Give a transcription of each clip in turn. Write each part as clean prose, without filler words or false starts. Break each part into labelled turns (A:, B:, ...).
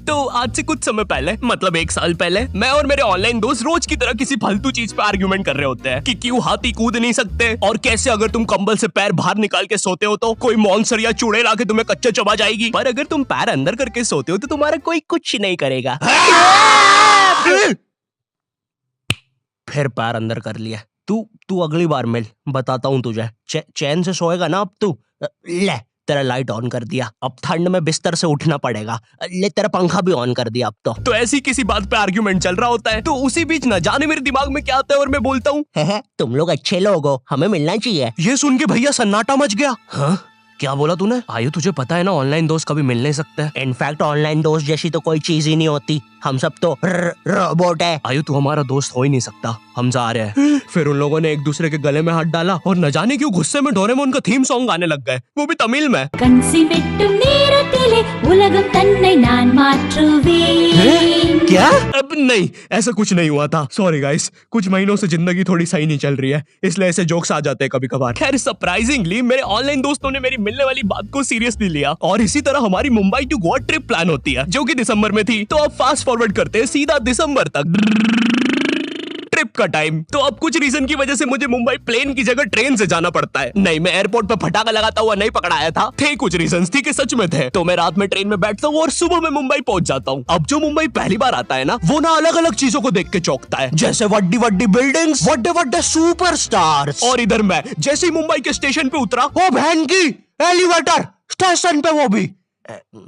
A: तो आज से कुछ समय पहले, मतलब 1 साल पहले, मैं और मेरे ऑनलाइन दोस्त रोज की तरह किसी फालतू चीज पे आर्ग्यूमेंट कर रहे होते हैं कि क्यों हाथी कूद नहीं सकते और कैसे अगर तुम कंबल से पैर बाहर निकाल के सोते हो तो कोई मॉन्स्टर या चुड़ैल आके तुम्हें कच्चा चबा जाएगी, पर अगर तुम पैर अंदर करके सोते हो तो तुम्हारा कोई कुछ नहीं करेगा। फिर पैर अंदर कर लिया। तू अगली बार मिल, बताता हूँ तुझे। चैन से सोएगा ना अब तू। ले तेरा लाइट ऑन कर दिया, अब ठंड में बिस्तर से उठना पड़ेगा। ले तेरा पंखा भी ऑन कर दिया अब तो ऐसी किसी बात पे आर्ग्यूमेंट चल रहा होता है, तो उसी बीच न जाने मेरे दिमाग में क्या आता है और मैं बोलता हूँ, तुम लोग अच्छे लोग हो, हमें मिलना चाहिए। ये सुन के भैया सन्नाटा मच गया। हाँ क्या बोला तूने? आयु तुझे पता है ना ऑनलाइन दोस्त कभी मिल नहीं सकते। इनफैक्ट ऑनलाइन दोस्त जैसी तो कोई चीज ही नहीं होती, हम सब तो रोबोट है। आयु तू हमारा दोस्त हो ही नहीं सकता, हम जा रहे हैं। फिर उन लोगों ने एक दूसरे के गले में हाथ डाला और न जाने क्यों गुस्से में डोरेमोन का थीम सॉन्ग गाने लग गए, वो भी तमिल में। क्या? अब नहीं, ऐसा कुछ नहीं हुआ था। सॉरी गाइस, कुछ महीनों से जिंदगी थोड़ी सही नहीं चल रही है, इसलिए ऐसे जोक्स आ जाते हैं कभी कभार। खैर सरप्राइजिंगली मेरे ऑनलाइन दोस्तों ने मेरी मिलने वाली बात को सीरियसली लिया और इसी तरह हमारी Mumbai to Goa trip plan होती है, जो कि दिसंबर में थी। तो अब फास्ट फॉरवर्ड करते हैं सीधा दिसंबर तक ट्रिप का टाइम। तो अब कुछ रीजन की वजह से मुझे मुंबई प्लेन की जगह ट्रेन से जाना पड़ता है। नहीं, मैं एयरपोर्ट पर फटाका लगाता हुआ नहीं पकड़ाया था, थे कुछ रीजंस, थी कि सच में थे। तो मैं रात में ट्रेन में बैठता हूँ और सुबह में मुंबई पहुंच जाता हूँ। अब जो मुंबई पहली बार आता है ना, वो ना अलग अलग चीजों को देख के चौंकता है, जैसे वड्डी वड्डी बिल्डिंग्स, वड्डे वड्डे सुपरस्टार्स। और इधर मैं जैसे ही मुंबई के स्टेशन पे उतरा, ओ बहन की एलिवेटर स्टेशन पे, वो भी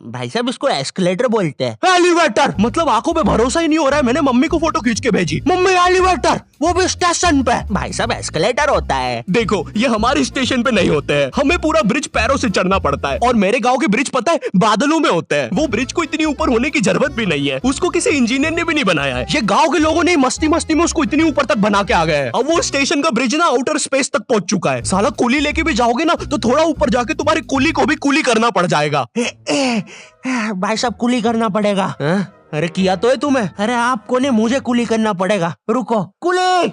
A: भाई साहब इसको एस्केलेटर बोलते हैं। एलिवेटर मतलब आंखों पे भरोसा ही नहीं हो रहा है। मैंने मम्मी को फोटो खींच के भेजी, मम्मी एलिवेटर, वो भी स्टेशन पे। भाई साहब एस्केलेटर होता है। देखो ये हमारे स्टेशन पे नहीं होते हैं, हमें पूरा ब्रिज पैरों से चढ़ना पड़ता है। और मेरे गांव के ब्रिज पता है बादलों में होते हैं। वो ब्रिज को इतनी ऊपर होने की जरूरत भी नहीं है, उसको किसी इंजीनियर ने भी नहीं बनाया है। ये गाँव के लोगों ने मस्ती मस्ती में उसको इतनी ऊपर तक बना के आ गए। अब वो स्टेशन का ब्रिज ना आउटर स्पेस तक पहुंच चुका है। साला कुली लेके भी जाओगे ना तो थोड़ा ऊपर जाके तुम्हारी कुली को भी कुली करना पड़ जाएगा। भाई साहब कुली करना पड़ेगा। अरे किया तो है तुम्हें। अरे आपको ने मुझे कुली करना पड़ेगा। रुको, कुली।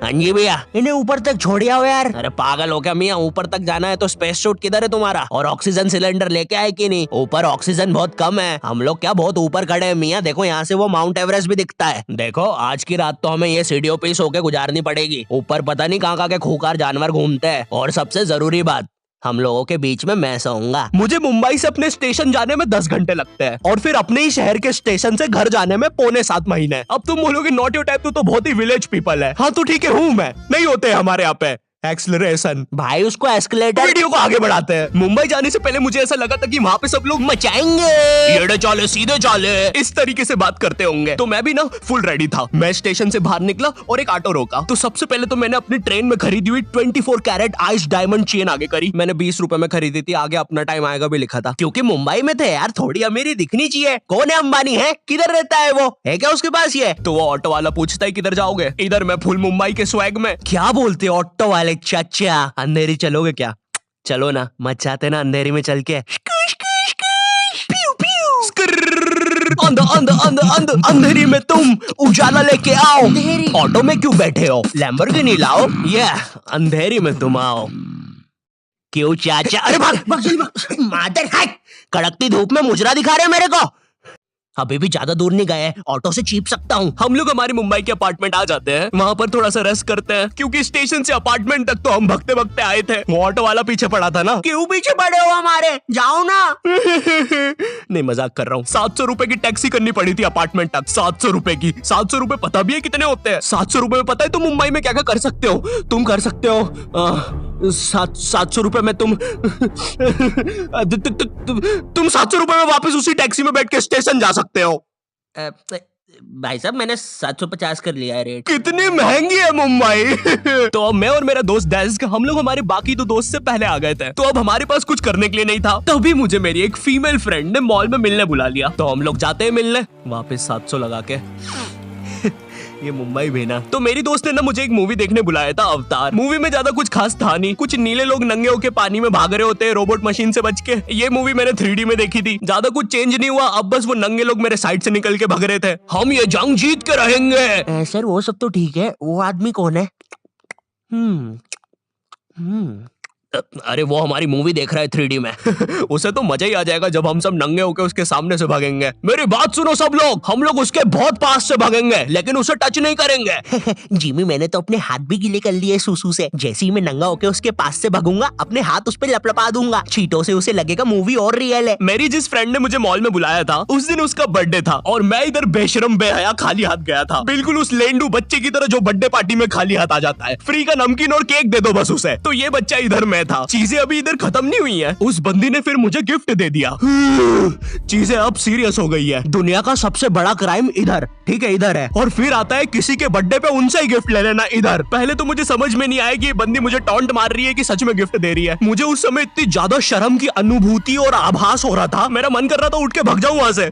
A: हाँ जी भैया, इन्हें ऊपर तक छोड़िया हो यार। अरे पागल हो क्या मियाँ, ऊपर तक जाना है तो स्पेस सूट किधर है तुम्हारा? और ऑक्सीजन सिलेंडर लेके आए कि नहीं? ऊपर ऑक्सीजन बहुत कम है, हम लोग क्या बहुत ऊपर खड़े हैं मियाँ। देखो यहाँ से वो माउंट एवरेस्ट भी दिखता है। देखो आज की रात तो हमें ये सीढ़ियों पे सो के गुजारनी पड़ेगी। ऊपर पता नहीं कहाँ के खूंखार जानवर घूमते हैं। और सबसे जरूरी बात, हम लोगों के बीच में मैं सोऊंगा। मुझे मुंबई से अपने स्टेशन जाने में 10 घंटे लगते हैं और फिर अपने ही शहर के स्टेशन से घर जाने में 6.25 महीने। अब तुम बोलोगे नॉट योर टाइप, तो बहुत ही विलेज पीपल है। हाँ तो ठीक है, हूँ मैं, नहीं होते हमारे यहाँ पे एक्सेलरेशन। भाई उसको एस्केलेटर। वीडियो को आगे बढ़ाते हैं। मुंबई जाने से पहले मुझे ऐसा लगा था कि वहाँ पे सब लोग मचाएंगे, एड़े चाले सीधे चाले, इस तरीके से बात करते होंगे। तो मैं भी ना फुल रेडी था। मैं स्टेशन से बाहर निकला और एक ऑटो रोका। तो सबसे पहले तो मैंने अपनी ट्रेन में खरीदी हुई 24 कैरेट आइस डायमंड चेन आगे करी। मैंने 20 रुपए में खरीदी थी, आगे अपना टाइम आएगा भी लिखा था, क्योंकि मुंबई में थे यार, थोड़ी अमीरी दिखनी चाहिए। कौन है अंबानी? है किधर रहता है वो? है क्या उसके पास ये? तो वो ऑटो वाला पूछता है किधर जाओगे? इधर मैं फुल मुंबई के स्वैग में। क्या बोलते ऑटो वाले चाचा, अंधेरी चलोगे क्या? चलो ना, मचाते ना अंधेरी में चल के। अंधेरी में तुम उजाला लेके आओ। ऑटो में क्यों बैठे हो? लैम्बोर्गिनी लाओ। ये अंधेरी में तुम आओ। क्यों चाचा? अरे भाग मादर है, कड़कती धूप में मुजरा दिखा रहे मेरे को। अभी भी ज्यादा दूर नहीं गए, ऑटो से चीप सकता हूँ। हम लोग हमारी मुंबई के अपार्टमेंट आ जाते हैं, वहाँ पर थोड़ा सा रेस्ट करते हैं, क्योंकि स्टेशन से अपार्टमेंट तक तो हम भगते भगते आए थे। वो ऑटो वाला पीछे पड़ा था ना। क्यों पीछे पड़े हो हमारे? जाओ ना। नहीं मजाक कर रहा हूँ। 700 रुपए की टैक्सी करनी पड़ी थी अपार्टमेंट तक। 700 रुपए की। 700 रुपए पता भी है कितने होते हैं? 700 रुपए में पता है तुम मुंबई में क्या क्या कर सकते हो? तुम कर सकते हो 700 रुपए में तुम 700 रुपए में वापस उसी टैक्सी में बैठ के स्टेशन जा सकते हो। भाई साहब मैंने 750 कर लिया है रेट। कितनी महंगी है मुंबई। तो अब मैं और मेरा दोस्त डेस्क, हम लोग हमारे बाकी 2 दोस्त से पहले आ गए थे। तो अब हमारे पास कुछ करने के लिए नहीं था। तभी मुझे मेरी एक फीमेल फ्रेंड ने मॉल में मिलने बुला लिया। तो हम लोग जाते हैं मिलने, वापस 700 लगा के। ये मुंबई भी ना। तो मेरी दोस्त ने ना मुझे एक मूवी देखने बुलाया था, अवतार। मूवी में ज्यादा कुछ खास था नहीं, कुछ नीले लोग नंगे होके पानी में भाग रहे होते हैं रोबोट मशीन से बच के। ये मूवी मैंने 3D में देखी थी, ज्यादा कुछ चेंज नहीं हुआ। अब बस वो नंगे लोग मेरे साइड से निकल के भाग रहे थे। हम ये जंग जीत के रहेंगे। सर वो सब तो ठीक है, वो आदमी कौन है? अरे वो हमारी मूवी देख रहा है 3D में। उसे तो मजा ही आ जाएगा जब हम सब नंगे होकर उसके सामने से भागेंगे। मेरी बात सुनो सब लोग, हम लोग उसके बहुत पास से भागेंगे लेकिन उसे टच नहीं करेंगे।
B: जिमी मैंने तो अपने हाथ भी गीले कर लिए सुसु से। जैसे ही मैं नंगा होकर उसके पास से भागूंगा अपने हाथ उस पे लपलपा दूंगा, छींटों से उसे लगेगा मूवी और रियल है।
A: मेरी जिस फ्रेंड ने मुझे मॉल में बुलाया था उस दिन उसका बर्थडे था और मैं इधर बेशरम बेहया खाली हाथ गया था, बिल्कुल उस लेंडू बच्चे की तरह जो बर्थडे पार्टी में खाली हाथ आ जाता है। फ्री का नमकीन और केक दे दो बस उसे। तो ये बच्चा इधर मैं था। चीजें अभी इधर खत्म नहीं हुई हैं। उस बंदी ने फिर मुझे गिफ्ट दे दिया। चीजें अब सीरियस हो गई है। दुनिया का सबसे बड़ा क्राइम इधर, ठीक है इधर है, और फिर आता है किसी के बर्थडे पे उनसे ही गिफ्ट ले लेना इधर। पहले तो मुझे समझ में नहीं आया कि ये बंदी मुझे टॉन्ट मार रही है कि सच में गिफ्ट दे रही है। मुझे उस समय इतनी ज्यादा शर्म की अनुभूति और आभास हो रहा था, मेरा मन कर रहा था उठ के भाग जाऊं वहां से।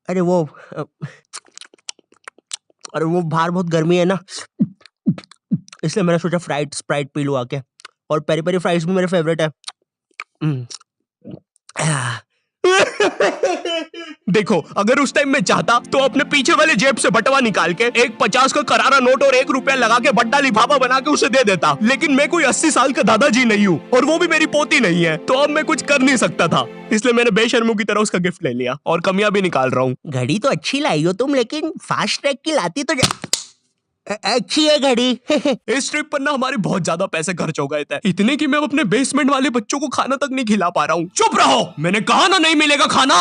B: अरे वो बाहर बहुत गर्मी है ना, इसलिए मैंने सोचा स्प्राइट पी लूं आके। और पेरी पेरी फ्राइज भी मेरे फेवरेट है।
A: देखो अगर उस टाइम में चाहता तो अपने पीछे वाले जेब से बटवा निकाल के एक 50 का करारा नोट और 1 रुपया लगा के बड्डा लिफाफा बना के उसे दे देता, लेकिन मैं कोई 80 साल का दादाजी नहीं हूँ और वो भी मेरी पोती नहीं है, तो अब मैं कुछ कर नहीं सकता था। इसलिए मैंने बेशर्मों की तरह उसका गिफ्ट ले लिया और कमियां भी निकाल रहा हूँ।
B: घड़ी तो अच्छी लाई हो तुम, लेकिन फास्ट ट्रैक की लाती तो अच्छी है घड़ी।
A: इस ट्रिप पर ना हमारे बहुत ज्यादा पैसे खर्च हो गए थे, इतने कि मैं अपने बेसमेंट वाले बच्चों को खाना तक नहीं खिला पा रहा हूँ। चुप रहो, मैंने कहा ना नहीं मिलेगा खाना।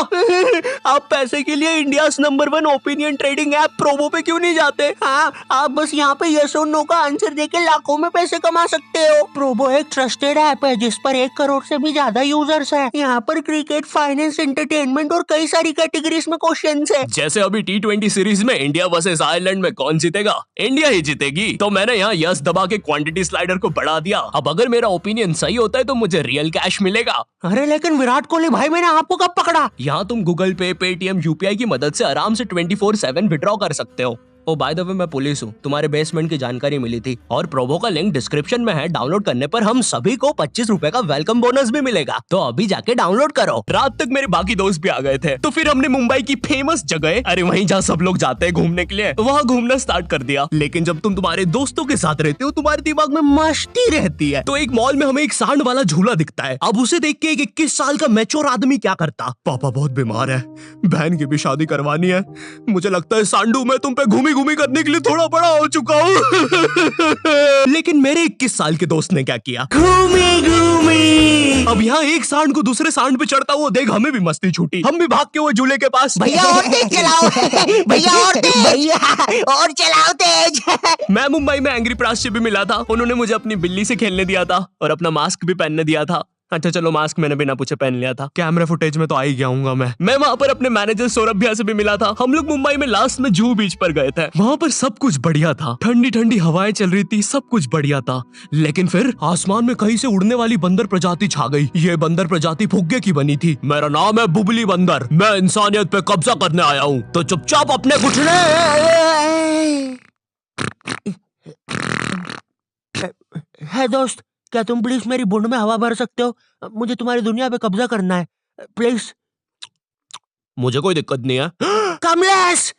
B: आप पैसे के लिए India's number 1 opinion trading app Probo पे क्यों नहीं जाते? हाँ, आप बस यहाँ पे यस और नो का आंसर देके लाखों में पैसे कमा सकते हो। प्रोबो एक ट्रस्टेड ऐप है जिस पर 1 करोड़ से भी ज्यादा यूजर्स हैं। यहाँ पर क्रिकेट, फाइनेंस, एंटरटेनमेंट और कई सारी कैटेगरीज में क्वेश्चंस है।
A: जैसे अभी T20 सीरीज में इंडिया वर्सेस आयरलैंड में कौन जीतेगा? इंडिया ही जीतेगी। तो मैंने यहाँ यस दबा के क्वांटिटी स्लाइडर को बढ़ा दिया। अब अगर मेरा ओपिनियन सही होता है तो मुझे रियल कैश मिलेगा।
B: अरे लेकिन विराट कोहली भाई, मैंने आपको कब पकड़ा?
A: यहाँ तुम गूगल पे, पेटीएम, यूपीआई की मदद से आराम से 24/7 विड्रॉ कर सकते हो। ओ बाय द वे मैं पुलिस हूँ, तुम्हारे बेसमेंट की जानकारी मिली थी और प्रोबो का लिंक डिस्क्रिप्शन में है। डाउनलोड करने पर हम सभी को 25 रुपए का वेलकम बोनस भी मिलेगा, तो अभी जाके डाउनलोड करो। रात तक मेरे बाकी दोस्त भी आ गए थे, तो फिर हमने मुंबई की फेमस जगह, अरे वहीं जहाँ सब लोग जाते हैं घूमने के लिए, वहाँ घूमना स्टार्ट कर दिया। लेकिन जब तुम तुम्हारे दोस्तों के साथ रहते हो तुम्हारे दिमाग में मस्ती रहती है। तो एक मॉल में हमें एक सांड वाला झूला दिखता है। अब उसे देख के एक 21 साल का मैच्योर आदमी क्या करता? पापा बहुत बीमार है, बहन की भी शादी करवानी है, मुझे लगता है सांडू मैं तुम पे घूमी घूमी करने के लिए थोड़ा बड़ा हो चुका हूँ। लेकिन मेरे 21 साल के दोस्त ने क्या किया?
B: घूमी घूमी।
A: अब यहाँ एक सांड को दूसरे सांड पे चढ़ता हुआ देख हमें भी मस्ती छूटी। हम भी भाग के वो झूले के पास,
B: भैया और तेज चलाओ, भैया और तेज, भैया और चलाओ तेज।
A: मैं मुंबई में एंग्री प्रास से भी मिला था। उन्होंने मुझे अपनी बिल्ली से खेलने दिया था और अपना मास्क भी पहनने दिया था। अच्छा चलो मास्क मैंने बिना पूछे पहन लिया था, कैमरा फुटेज में तो आ ही गया हूँ मैं वहाँ पर अपने मैनेजर सौरभ भैया से भी मिला था। हम लोग मुंबई में लास्ट में जुहू बीच पर गए थे। वहाँ पर सब कुछ बढ़िया था, ठंडी ठंडी हवाएं चल रही थी, सब कुछ बढ़िया था। लेकिन फिर आसमान में कहीं से उड़ने वाली बंदर प्रजाति छा गई। ये बंदर प्रजाति फुग्गे की बनी थी। मेरा नाम है बुबली बंदर, मैं इंसानियत पे कब्जा करने आया हूँ, तो चुपचाप अपने घुटने।
B: है दोस्त, क्या तुम प्लीज मेरी बूंद में हवा भर सकते हो? मुझे तुम्हारी दुनिया पे कब्जा करना है, प्लीज।
A: मुझे कोई दिक्कत नहीं है।
B: कमलेश,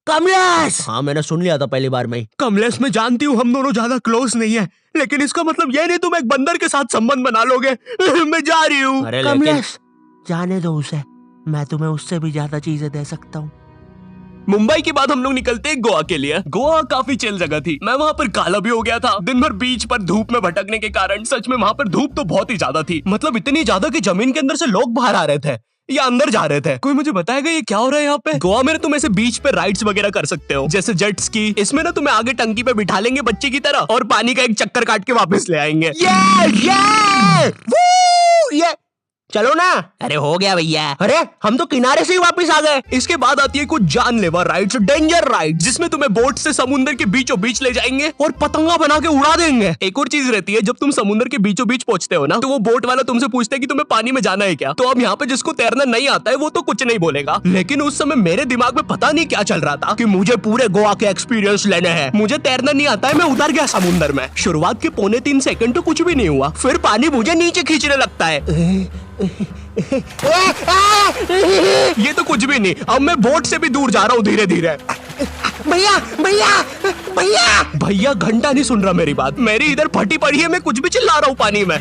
B: कमलेश। हाँ मैंने सुन लिया था पहली बार में ही।
A: कमलेश मैं जानती हूँ हम दोनों ज्यादा क्लोज नहीं है, लेकिन इसका मतलब ये नहीं तुम एक बंदर के साथ संबंध बना लोगे। मैं जा रही हूँ।
B: कमलेश जाने दो उसे, मैं तुम्हें उससे भी ज्यादा चीजें दे सकता हूँ।
A: मुंबई के बाद हम लोग निकलते हैं गोवा के लिए। गोवा काफी चिल जगह थी। मैं वहाँ पर काला भी हो गया था दिन भर बीच पर धूप में भटकने के कारण। सच में वहाँ पर धूप तो बहुत ही ज्यादा थी, मतलब इतनी ज्यादा कि जमीन के अंदर से लोग बाहर आ रहे थे या अंदर जा रहे थे। कोई मुझे बताएगा ये क्या हो रहा है यहाँ पे? गोवा में तुम ऐसे बीच पे राइड्स वगैरह कर सकते हो, जैसे जेट स्की। इसमें ना तुम्हें आगे टंकी पे बिठा लेंगे बच्चे की तरह और पानी का एक चक्कर काट के वापस ले आएंगे।
B: ये चलो ना। अरे हो गया भैया। अरे हम तो किनारे से ही वापस आ गए।
A: इसके बाद आती है कुछ जानलेवा राइड्स, डेंजर राइड, जिसमें तुम्हें बोट से समुद्र के बीचों बीच ले जाएंगे और पतंगा बना के उड़ा देंगे। एक और चीज रहती है, जब तुम समुद्र के बीचों बीच पहुंचते हो ना, तो वो बोट वाला तुमसे पूछता है कि तुम्हें पानी में जाना है क्या। तो अब यहाँ पे जिसको तैरना नहीं आता है वो तो कुछ नहीं बोलेगा, लेकिन उस समय मेरे दिमाग में पता नहीं क्या चल रहा था कि मुझे पूरे गोवा के एक्सपीरियंस लेने हैं। मुझे तैरना नहीं आता है, मैं उतर गया समुद्र में। शुरुआत के 2.25 सेकंड तो कुछ भी नहीं हुआ, फिर पानी मुझे नीचे खींचने लगता है। ये तो कुछ भी नहीं, अब मैं बोट से भी दूर जा रहा हूँ धीरे धीरे।
B: भैया भैया भैया
A: भैया घंटा नहीं सुन रहा मेरी बात, मेरी इधर फटी पड़ी है, मैं कुछ भी चिल्ला रहा हूँ पानी में।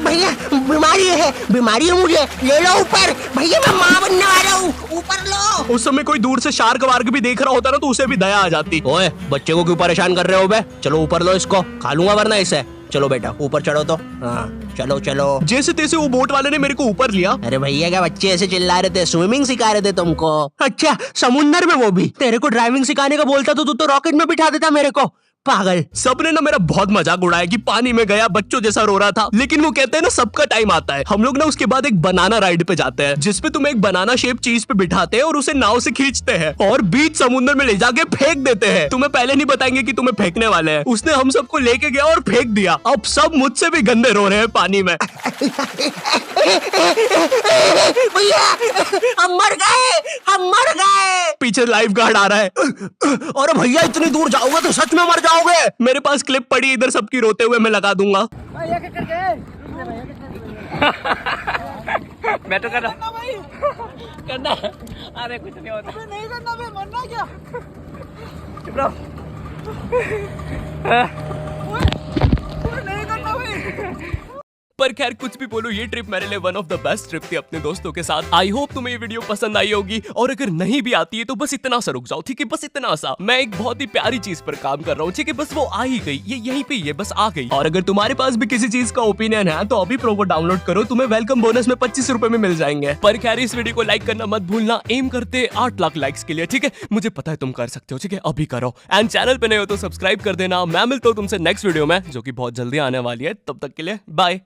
B: भैया बीमारी है मुझे, ले लो ऊपर। भैया मैं माँ बनने वाला हूँ, ऊपर लो।
A: उस समय कोई दूर से शार्क वार्क भी देख रहा होता ना तो उसे भी दया आ जाती।
B: ओए बच्चे को क्यों परेशान कर रहे हो बे? चलो ऊपर लो इसको, खा लूंगा वरना इसे। चलो बेटा ऊपर चढ़ो तो। हाँ चलो चलो।
A: जैसे तैसे वो बोट वाले ने मेरे को ऊपर लिया।
B: अरे भैया क्या बच्चे ऐसे चिल्ला रहे थे? स्विमिंग सिखा रहे थे तुमको? अच्छा समुंदर में वो भी? तेरे को ड्राइविंग सिखाने का बोलता तो तू तो रॉकेट में बिठा देता मेरे को, पागल।
A: सबने ना मेरा बहुत मजाक उड़ाया कि पानी में गया बच्चों जैसा रो रहा था, लेकिन वो कहते हैं ना सबका टाइम आता है। हम लोग ना उसके बाद एक बनाना राइड पे जाते हैं जिसपे तुम एक बनाना शेप चीज पे बिठाते हैं और उसे नाव से खींचते हैं और बीच समुद्र में ले जाके फेंक देते हैं। तुम्हें पहले नहीं बताएंगे कि तुम्हें फेंकने वाले हैं। उसने हम सबको लेके गया और फेंक दिया। अब सब मुझसे भी गंदे रो रहे हैं पानी में।
B: भैया हम मर गए।
A: पीछे लाइफ गार्ड आ रहा है।
B: अरे भैया इतनी दूर जाओगे तो सच में मर जाओगे।
A: मेरे पास क्लिप पड़ी इधर सबकी रोते हुए, मैं लगा दूंगा।
C: मैं तो करना अरे कुछ नहीं होता, नहीं करना भाई, मरना क्या? चुप रहो। नहीं करना भाई।
A: पर खैर कुछ भी बोलो, ये ट्रिप मेरे लिए one of the best trip थी अपने दोस्तों के साथ। आई होप तुम्हें ये वीडियो पसंद आई होगी, और अगर नहीं भी आती है तो बस इतना सा रुक जाओ, ठीक है? बस इतना सा। मैं एक बहुत ही प्यारी चीज पर काम कर रहा हूँ, ठीक है? बस वो आ ही गई, ये यहीं पे ये बस आ गई। और अगर तुम्हारे पास भी किसी चीज का ओपिनियन है तो अभी प्रोमो डाउनलोड करो, तुम्हें वेलकम बोनस में 25 रुपए में मिल जाएंगे। पर खैर इस वीडियो को लाइक करना मत भूलना, एम करते 8 लाख लाइक्स के लिए, ठीक है? मुझे पता है तुम कर सकते हो, ठीक है? अभी करो। एंड चैनल पे नए हो तो सब्सक्राइब कर देना। मैं मिलता हूँ तुमसे नेक्स्ट वीडियो में जो कि बहुत जल्दी आने वाली है। तब तक के लिए बाय।